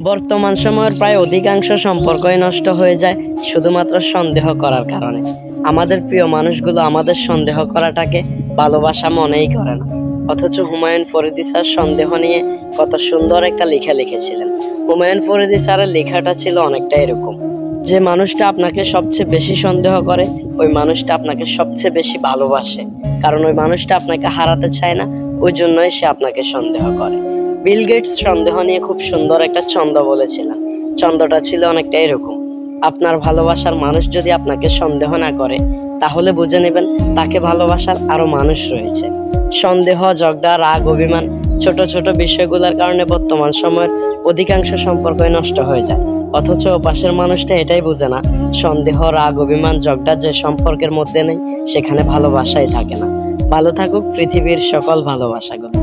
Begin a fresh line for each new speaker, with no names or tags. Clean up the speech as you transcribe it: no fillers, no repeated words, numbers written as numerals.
বর্তমান সময়ের প্রায় অধিকাংশ সম্পর্কই নষ্ট হয়ে যায় শুধুমাত্র সন্দেহ করার কারণে। আমাদের প্রিয় মানুষগুলো আমাদের সন্দেহ করাটাকে ভালোবাসা মনেই করে না। অথচ হুমায়ুন ফরিদী স্যার সন্দেহ নিয়ে কত সুন্দর একটা লেখা লিখেছিলেন। হুমায়ুন ফরিদী স্যারের লেখাটা ছিল অনেকটা এরকম, যে মানুষটা আপনাকে সবচেয়ে বেশি সন্দেহ করে ওই মানুষটা আপনাকে সবচেয়ে বেশি ভালোবাসে, কারণ ওই মানুষটা আপনাকে হারাতে চায় না, ওই জন্যই সে আপনাকে সন্দেহ করে। বিল গেটস সন্দেহ নিয়ে খুব সুন্দর একটা ছন্দ বলেছিলেন। ছন্দটা ছিল অনেকটা এরকম: আপনার ভালোবাসার মানুষ যদি আপনাকে সন্দেহ না করে তাহলে বুঝে নেবেন তাকে ভালোবাসার আরো মানুষ রয়েছে। সন্দেহ, ঝগড়া, রাগ, অভিমান, ছোট ছোট বিষয়গুলোর কারণে বর্তমান সময়ের অধিকাংশ সম্পর্কই নষ্ট হয়ে যায়। অথচ পাশের মানুষটা এটাই বোঝে না, সন্দেহ, রাগ, অভিমান, ঝগড়া যে সম্পর্কের মধ্যে নেই সেখানে ভালোবাসাই থাকে না। ভালো থাকুক পৃথিবীর সকল ভালোবাসাগুলো।